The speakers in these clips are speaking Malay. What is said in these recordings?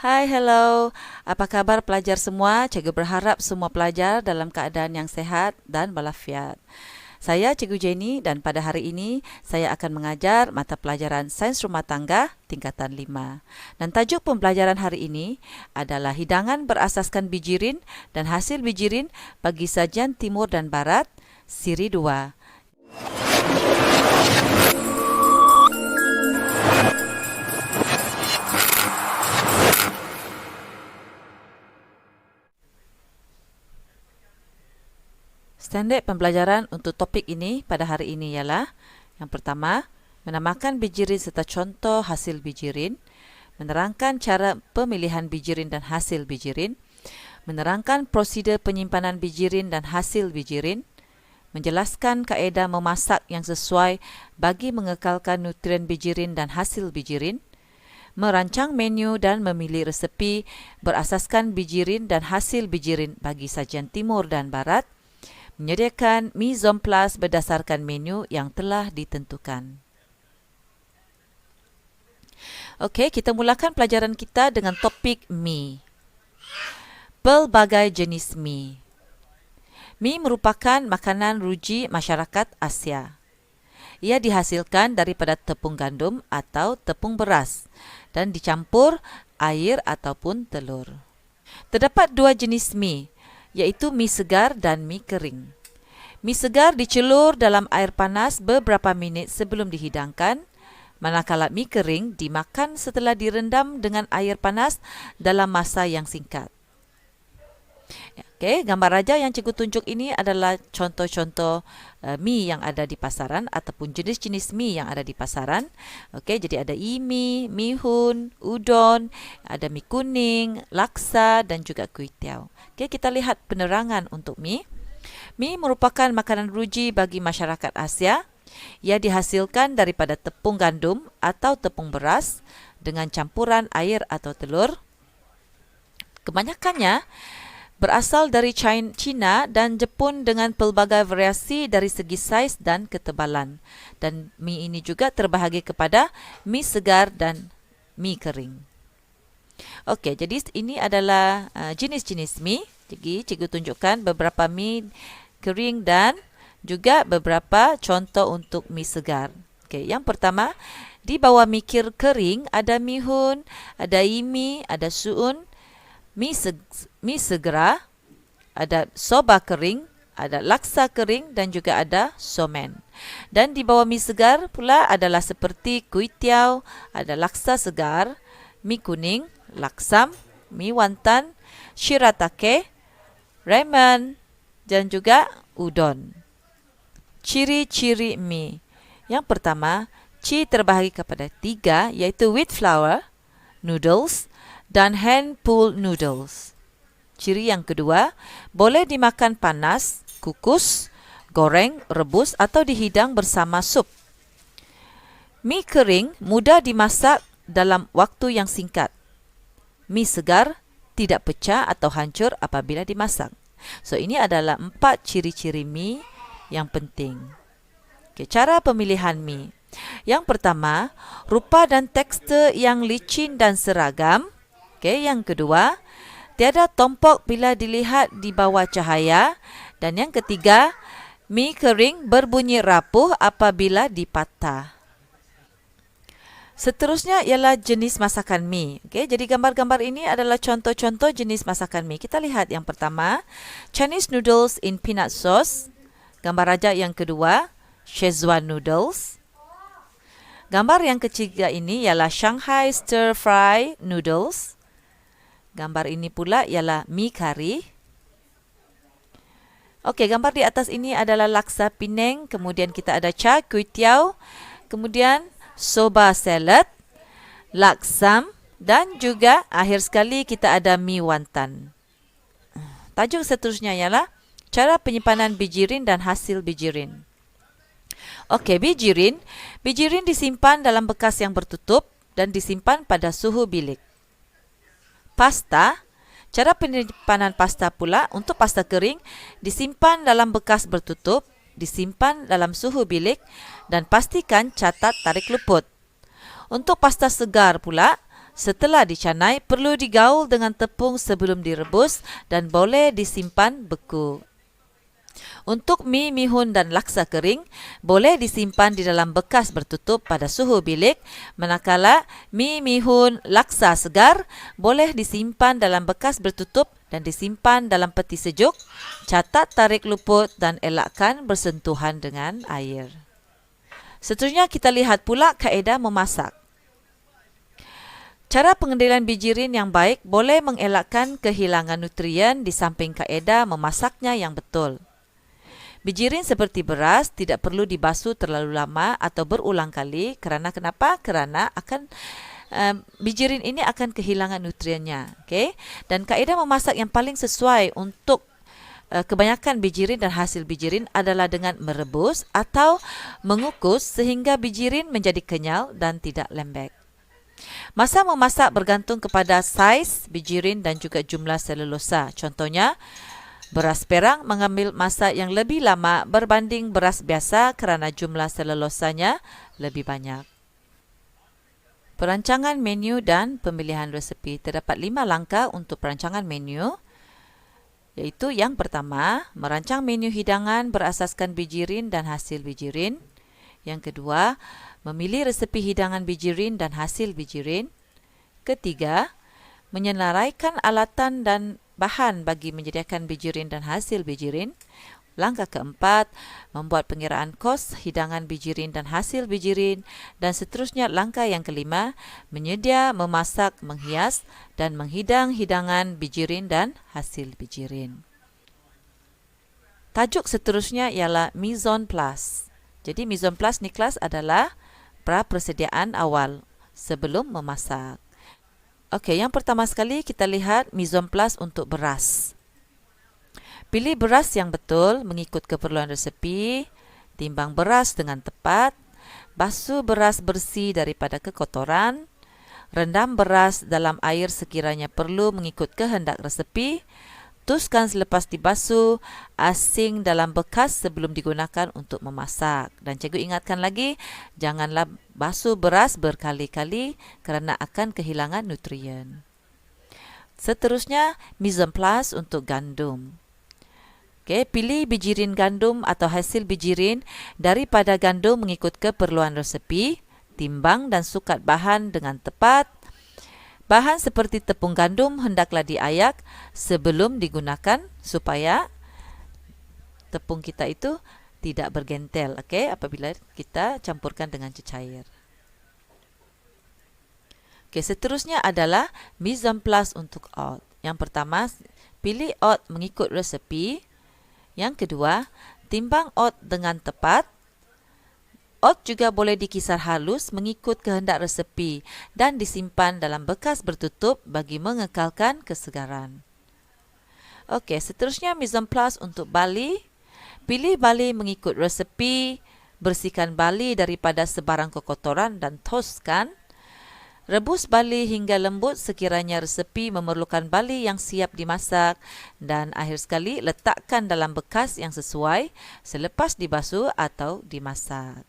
Hai, hello. Apa kabar pelajar semua? Cikgu berharap semua pelajar dalam keadaan yang sehat dan walafiat. Saya Cikgu Jenny dan pada hari ini saya akan mengajar mata pelajaran Sains Rumah Tangga tingkatan 5. Dan tajuk pembelajaran hari ini adalah hidangan berasaskan bijirin dan hasil bijirin bagi sajian Timur dan Barat, siri 2. Standard pembelajaran untuk topik ini pada hari ini ialah yang pertama, menamakan bijirin serta contoh hasil bijirin, menerangkan cara pemilihan bijirin dan hasil bijirin, menerangkan prosedur penyimpanan bijirin dan hasil bijirin, menjelaskan kaedah memasak yang sesuai bagi mengekalkan nutrien bijirin dan hasil bijirin, merancang menu dan memilih resepi berasaskan bijirin dan hasil bijirin bagi sajian Timur dan Barat, menyediakan mise en place berdasarkan menu yang telah ditentukan. Okey, kita mulakan pelajaran kita dengan topik mi. Pelbagai jenis mi. Mi merupakan makanan ruji masyarakat Asia. Ia dihasilkan daripada tepung gandum atau tepung beras dan dicampur air ataupun telur. Terdapat dua jenis mi, iaitu mi segar dan mi kering. Mi segar dicelur dalam air panas beberapa minit sebelum dihidangkan, manakala mi kering dimakan setelah direndam dengan air panas dalam masa yang singkat. Okey, gambar raja yang cikgu tunjuk ini adalah contoh-contoh mi yang ada di pasaran ataupun jenis-jenis mi yang ada di pasaran. Okey, jadi ada imi, mihun, udon, ada mi kuning, laksa dan juga kuih tiaw. Okey, kita lihat penerangan untuk mi. Mi merupakan makanan ruji bagi masyarakat Asia. Ia dihasilkan daripada tepung gandum atau tepung beras dengan campuran air atau telur. Kebanyakannya berasal dari China dan Jepun dengan pelbagai variasi dari segi saiz dan ketebalan. Dan mi ini juga terbahagi kepada mi segar dan mi kering. Okey, jadi ini adalah jenis-jenis mi. Jadi cikgu tunjukkan beberapa mi kering dan juga beberapa contoh untuk mi segar. Okey, yang pertama, di bawah mi kering ada mihun, ada imi, ada suun, mi segera, ada soba kering, ada laksa kering dan juga ada somen. Dan di bawah mi segar pula adalah seperti kuih tiaw, ada laksa segar, mi kuning, laksam, mi wantan, shiratake, ramen dan juga udon. Ciri-ciri mi. Yang pertama, terbahagi kepada 3, iaitu wheat flour, noodles dan hand pulled noodles. Ciri yang kedua, boleh dimakan panas, kukus, goreng, rebus atau dihidang bersama sup. Mi kering mudah dimasak dalam waktu yang singkat. Mi segar tidak pecah atau hancur apabila dimasak. So, ini adalah 4 ciri-ciri mi yang penting. Okay, cara pemilihan mi. Yang pertama, rupa dan tekstur yang licin dan seragam. Okay, yang kedua, tiada tompok bila dilihat di bawah cahaya. Dan yang ketiga, mi kering berbunyi rapuh apabila dipatah. Seterusnya ialah jenis masakan mi. Okay, jadi gambar-gambar ini adalah contoh-contoh jenis masakan mi. Kita lihat yang pertama, Chinese noodles in peanut sauce. Gambar raja yang kedua, Szechuan noodles. Gambar yang ketiga ini ialah Shanghai stir fry noodles. Gambar ini pula ialah mi kari. Okey, gambar di atas ini adalah laksa Penang, kemudian kita ada char kuih tiaw, kemudian soba salad, laksam dan juga akhir sekali kita ada mi wantan. Tajuk seterusnya ialah cara penyimpanan bijirin dan hasil bijirin. Okey, bijirin disimpan dalam bekas yang bertutup dan disimpan pada suhu bilik. Pasta, cara penyimpanan pasta pula untuk pasta kering disimpan dalam bekas bertutup, disimpan dalam suhu bilik dan pastikan catat tarik luput. Untuk pasta segar pula, Setelah dicanai, perlu digaul dengan tepung sebelum direbus dan boleh disimpan beku. Untuk mi mihun dan laksa kering, boleh disimpan di dalam bekas bertutup pada suhu bilik, manakala mi mihun laksa segar boleh disimpan dalam bekas bertutup dan disimpan dalam peti sejuk. Catat tarik luput dan elakkan bersentuhan dengan air. Seterusnya kita lihat pula kaedah memasak. Cara pengendalian bijirin yang baik boleh mengelakkan kehilangan nutrien di samping kaedah memasaknya yang betul. Bijirin seperti beras tidak perlu dibasuh terlalu lama atau berulang kali kerana kenapa? Kerana bijirin ini akan kehilangan nutriennya. Okay? Dan kaedah memasak yang paling sesuai untuk kebanyakan bijirin dan hasil bijirin adalah dengan merebus atau mengukus sehingga bijirin menjadi kenyal dan tidak lembek. Masa memasak bergantung kepada saiz bijirin dan juga jumlah selulosa. Contohnya, beras perang mengambil masa yang lebih lama berbanding beras biasa kerana jumlah selulosanya lebih banyak. Perancangan menu dan pemilihan resepi. Terdapat 5 langkah untuk perancangan menu, iaitu yang pertama, merancang menu hidangan berasaskan bijirin dan hasil bijirin. Yang kedua, memilih resepi hidangan bijirin dan hasil bijirin. Ketiga, menyenaraikan alatan dan bahan bagi menyediakan bijirin dan hasil bijirin. Langkah keempat, membuat pengiraan kos hidangan bijirin dan hasil bijirin. Dan seterusnya langkah yang kelima, menyedia, memasak, menghias dan menghidang hidangan bijirin dan hasil bijirin. Tajuk seterusnya ialah mise en place. Jadi mise en place ni kelas adalah pra-persediaan awal sebelum memasak. Okey, yang pertama sekali kita lihat mise en place untuk beras. Pilih beras yang betul mengikut keperluan resepi, timbang beras dengan tepat, basuh beras bersih daripada kekotoran, rendam beras dalam air sekiranya perlu mengikut kehendak resepi, tuskan selepas dibasuh, asing dalam bekas sebelum digunakan untuk memasak. Dan cikgu ingatkan lagi, janganlah basuh beras berkali-kali kerana akan kehilangan nutrien. Seterusnya, mise en place untuk gandum. Okay, pilih bijirin gandum atau hasil bijirin daripada gandum mengikut keperluan resepi, timbang dan sukat bahan dengan tepat. Bahan seperti tepung gandum hendaklah diayak sebelum digunakan supaya tepung kita itu tidak bergentel, okey, apabila kita campurkan dengan cecair. Okey, seterusnya adalah mise en place untuk oat. Yang pertama, pilih oat mengikut resepi. Yang kedua, timbang oat dengan tepat. Oat juga boleh dikisar halus mengikut kehendak resepi dan disimpan dalam bekas bertutup bagi mengekalkan kesegaran. Okey, seterusnya mise en place untuk barley. Pilih barley mengikut resepi, bersihkan barley daripada sebarang kekotoran dan toskan. Rebus barley hingga lembut sekiranya resepi memerlukan barley yang siap dimasak dan akhir sekali letakkan dalam bekas yang sesuai selepas dibasuh atau dimasak.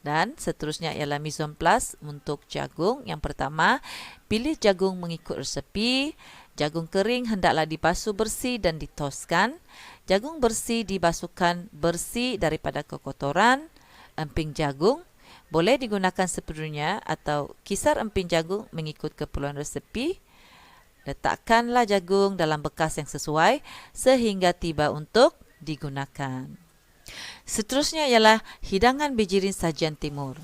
Dan seterusnya ialah mise en place untuk jagung. Yang pertama, pilih jagung mengikut resepi. Jagung kering hendaklah dibasuh bersih dan ditoskan. Jagung bersih dibasuhkan bersih daripada kekotoran. Emping jagung boleh digunakan sepenuhnya atau kisar emping jagung mengikut keperluan resepi. Letakkanlah jagung dalam bekas yang sesuai sehingga tiba untuk digunakan. Seterusnya ialah hidangan bijirin sajian timur.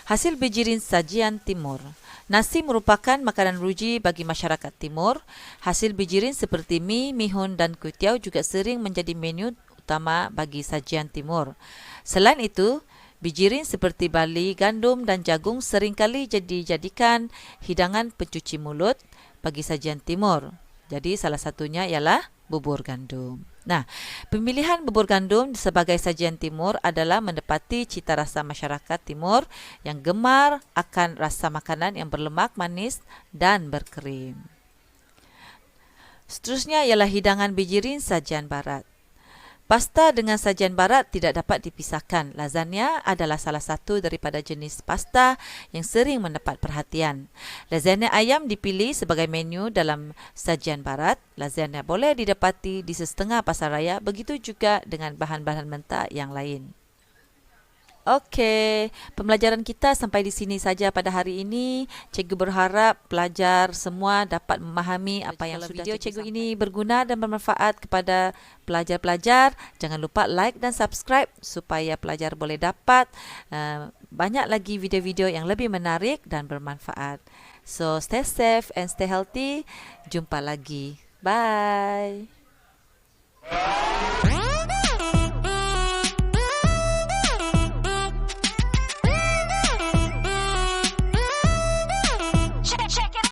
Hasil bijirin sajian timur. Nasi merupakan makanan ruji bagi masyarakat timur. Hasil bijirin seperti mi, mihun dan kuitiau juga sering menjadi menu utama bagi sajian timur. Selain itu, bijirin seperti barley, gandum dan jagung seringkali dijadikan hidangan pencuci mulut bagi sajian timur. Jadi salah satunya ialah bubur gandum. Nah, pemilihan bubur gandum sebagai sajian timur adalah menepati cita rasa masyarakat timur yang gemar akan rasa makanan yang berlemak manis dan berkrim. Seterusnya ialah hidangan bijirin sajian barat. Pasta dengan sajian barat tidak dapat dipisahkan. Lasagna adalah salah satu daripada jenis pasta yang sering mendapat perhatian. Lasagna ayam dipilih sebagai menu dalam sajian barat. Lasagna boleh didapati di setengah pasaraya, begitu juga dengan bahan-bahan mentah yang lain. Okey, pembelajaran kita sampai di sini saja pada hari ini. Cikgu berharap pelajar semua dapat memahami apa yang sudah video cikgu ini berguna dan bermanfaat kepada pelajar-pelajar. Jangan lupa like dan subscribe supaya pelajar boleh dapat banyak lagi video-video yang lebih menarik dan bermanfaat. So, stay safe and stay healthy. Jumpa lagi. Bye.